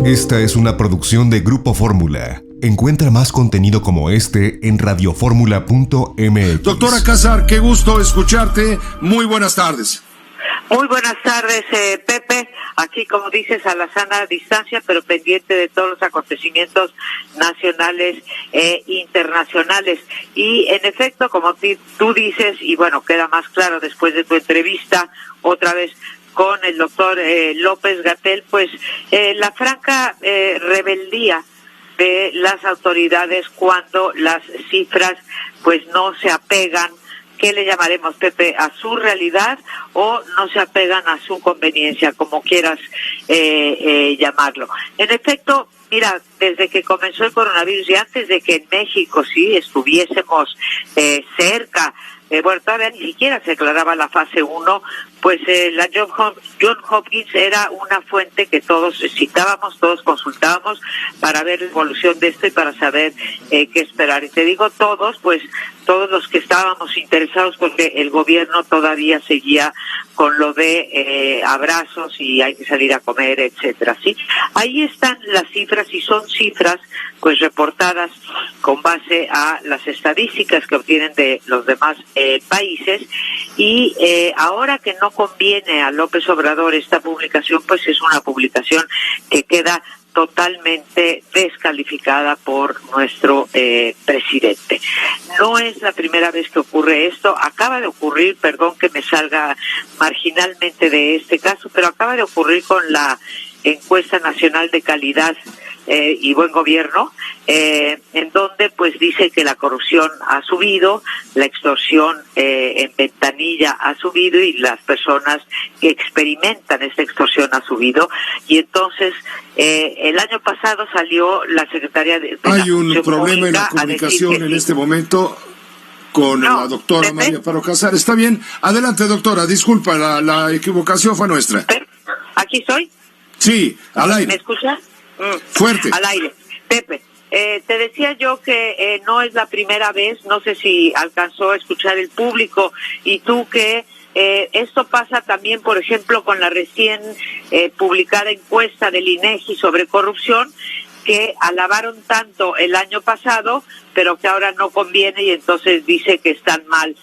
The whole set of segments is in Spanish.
Esta es una producción de Grupo Fórmula. Encuentra más contenido como este en radioformula.mx. Doctora Casar, qué gusto escucharte. Muy buenas tardes. Muy buenas tardes, Pepe. Aquí, como dices, a la sana distancia, pero pendiente de todos los acontecimientos nacionales e internacionales. Y, en efecto, como tú dices, y bueno, queda más claro después de tu entrevista, otra vez con el doctor López-Gatell, pues la franca rebeldía de las autoridades cuando las cifras pues no se apegan, ¿qué le llamaremos, Pepe?, a su realidad o no se apegan a su conveniencia, como quieras llamarlo. En efecto, mira, desde que comenzó el coronavirus y antes de que en México sí estuviésemos cerca, bueno, todavía ni siquiera se declaraba la fase 1, pues la John Hopkins era una fuente que todos citábamos, todos consultábamos para ver la evolución de esto y para saber qué esperar. Y te digo todos, pues todos los que estábamos interesados, porque el gobierno todavía seguía con lo de abrazos y hay que salir a comer, etcétera. Sí, ahí están las cifras y son cifras pues reportadas con base a las estadísticas que obtienen de los demás países y ahora que no conviene a López Obrador esta publicación, pues es una publicación que queda totalmente descalificada por nuestro presidente. No es la primera vez que ocurre esto, acaba de ocurrir, perdón que me salga marginalmente de este caso, pero acaba de ocurrir con la encuesta nacional de calidad y buen gobierno, en donde pues dice que la corrupción ha subido, la extorsión en ventanilla ha subido y las personas que experimentan esta extorsión ha subido. Y entonces el año pasado salió la secretaria de Hay un problema en la comunicación en este momento con la doctora Pepe. María Paro Casar. Está bien, adelante doctora, disculpa, la equivocación fue nuestra. ¿Aquí estoy? Sí, al aire. ¿Me escucha? Fuerte. Al aire. Pepe, te decía yo que no es la primera vez, no sé si alcanzó a escuchar el público y tú que esto pasa también, por ejemplo, con la recién publicada encuesta del INEGI sobre corrupción, que alabaron tanto el año pasado, pero que ahora no conviene y entonces dice que están mal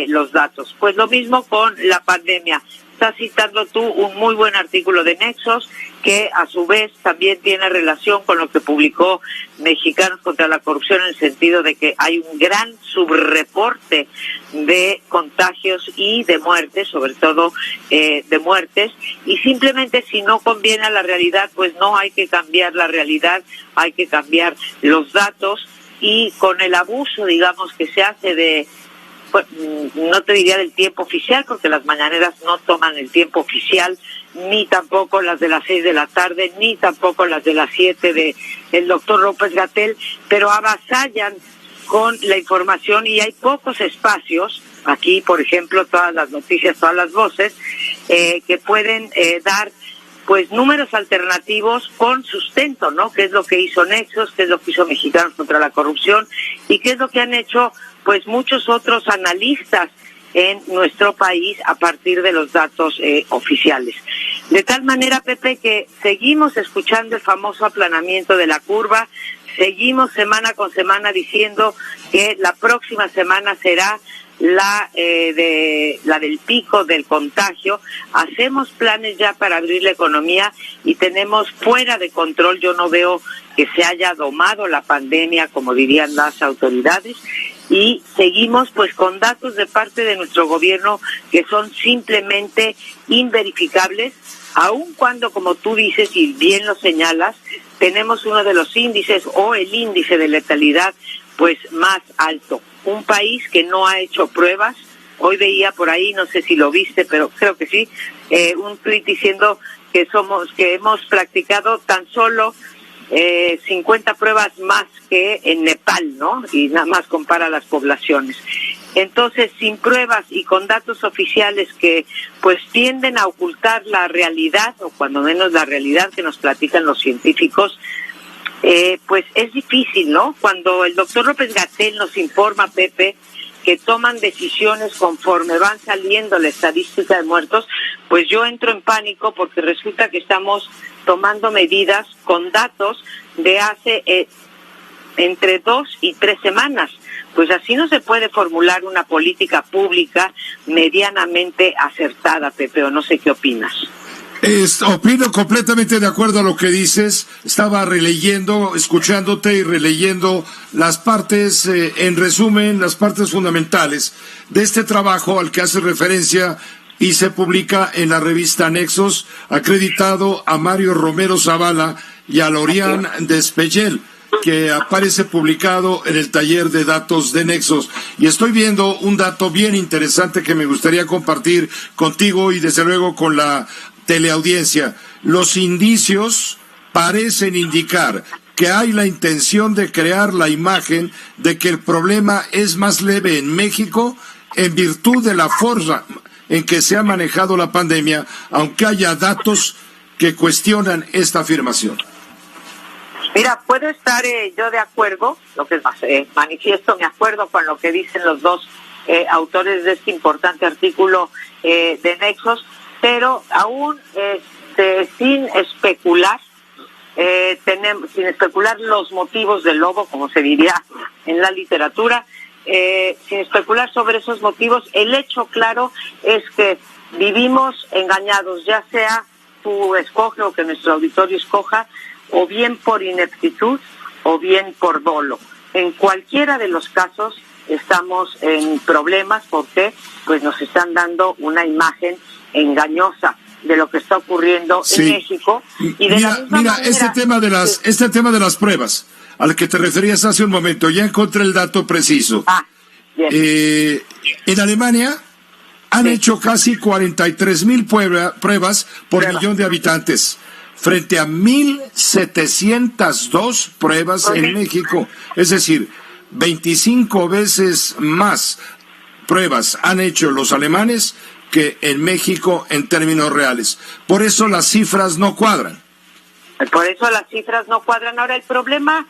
los datos. Pues lo mismo con la pandemia. Estás citando tú un muy buen artículo de Nexos, que a su vez también tiene relación con lo que publicó Mexicanos contra la Corrupción, en el sentido de que hay un gran subreporte de contagios y de muertes, sobre todo de muertes, y simplemente si no conviene a la realidad, pues no hay que cambiar la realidad, hay que cambiar los datos, y con el abuso, digamos, que se hace de, pues, no te diría del tiempo oficial, porque las mañaneras no toman el tiempo oficial, ni tampoco las de las 6 de la tarde, ni tampoco las de las 7 de el doctor López-Gatell, pero avasallan con la información y hay pocos espacios, aquí por ejemplo todas las noticias, todas las voces, que pueden dar pues números alternativos con sustento, ¿no? ¿Qué es lo que hizo Nexos? ¿Qué es lo que hizo Mexicanos contra la Corrupción? ¿Y qué es lo que han hecho pues muchos otros analistas en nuestro país a partir de los datos oficiales? De tal manera, Pepe, que seguimos escuchando el famoso aplanamiento de la curva, seguimos semana con semana diciendo que la próxima semana será la del pico del contagio. Hacemos planes ya para abrir la economía y tenemos fuera de control. Yo no veo que se haya domado la pandemia, como dirían las autoridades, y seguimos pues con datos de parte de nuestro gobierno que son simplemente inverificables, aun cuando, como tú dices y bien lo señalas, tenemos uno de los índices o el índice de letalidad pues más alto. Un país que no ha hecho pruebas. Hoy veía por ahí, no sé si lo viste, pero creo que sí, un tuit diciendo que hemos practicado tan solo 50 pruebas más que en Nepal, ¿no? Y nada más compara las poblaciones. Entonces, sin pruebas y con datos oficiales que pues tienden a ocultar la realidad, o cuando menos la realidad que nos platican los científicos, pues es difícil, ¿no? Cuando el doctor López-Gatell nos informa, Pepe, que toman decisiones conforme van saliendo la estadística de muertos, pues yo entro en pánico porque resulta que estamos tomando medidas con datos de hace entre 2 y 3 semanas. Pues así no se puede formular una política pública medianamente acertada, Pepe, o no sé qué opinas. Opino completamente de acuerdo a lo que dices. Estaba releyendo, escuchándote y releyendo las partes, en resumen, las partes fundamentales de este trabajo al que hace referencia y se publica en la revista Nexos, acreditado a Mario Romero Zavala y a Lorian Despellel, que aparece publicado en el taller de datos de Nexos. Y estoy viendo un dato bien interesante que me gustaría compartir contigo y desde luego con la teleaudiencia. Los indicios parecen indicar que hay la intención de crear la imagen de que el problema es más leve en México en virtud de la forma en que se ha manejado la pandemia, aunque haya datos que cuestionan esta afirmación. Mira, puedo estar yo de acuerdo, lo que manifiesto mi acuerdo con lo que dicen los dos autores de este importante artículo de Nexos, pero aún sin especular los motivos del lobo, como se diría en la literatura, sin especular sobre esos motivos, el hecho claro es que vivimos engañados, ya sea tú escoge o que nuestro auditorio escoja, o bien por ineptitud o bien por dolo. En cualquiera de los casos estamos en problemas porque pues nos están dando una imagen engañosa de lo que está ocurriendo en México. Y de la misma manera, este tema de las pruebas al que te referías hace un momento, ya encontré el dato preciso. Bien. En Alemania han hecho casi 43,000 pruebas por millón de habitantes, frente a 1,702 pruebas en México. Es decir, 25 veces más pruebas han hecho los alemanes que en México en términos reales. Por eso las cifras no cuadran. Ahora, el problema,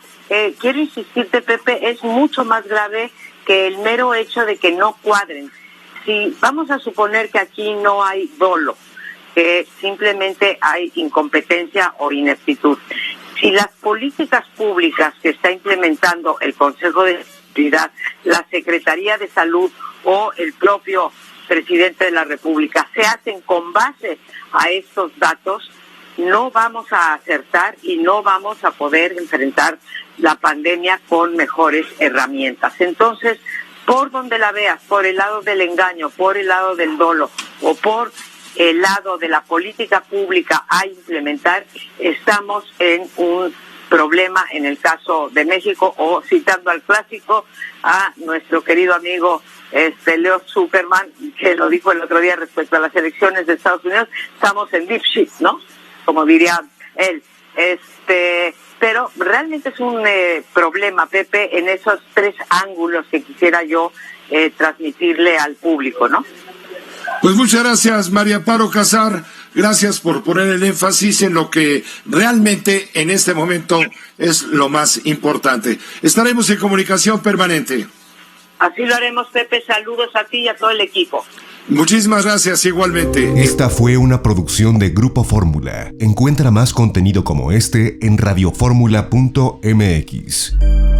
quiero insistirte, Pepe, es mucho más grave que el mero hecho de que no cuadren. Si vamos a suponer que aquí no hay dolo, que simplemente hay incompetencia o ineptitud. Si las políticas públicas que está implementando el Consejo de Seguridad, la Secretaría de Salud o el propio presidente de la República se hacen con base a estos datos, no vamos a acertar y no vamos a poder enfrentar la pandemia con mejores herramientas. Entonces, por donde la veas, por el lado del engaño, por el lado del dolo o por el lado de la política pública a implementar, estamos en un problema en el caso de México, o citando al clásico a nuestro querido amigo Leo Zuckerman, que lo dijo el otro día respecto a las elecciones de Estados Unidos, estamos en deep shit, ¿no? Como diría él. Pero realmente es un problema, Pepe, en esos 3 ángulos que quisiera yo transmitirle al público, ¿no? Pues muchas gracias, María Amparo Casar. Gracias por poner el énfasis en lo que realmente en este momento es lo más importante. Estaremos en comunicación permanente. Así lo haremos, Pepe. Saludos a ti y a todo el equipo. Muchísimas gracias, igualmente. Esta fue una producción de Grupo Fórmula. Encuentra más contenido como este en radioformula.mx.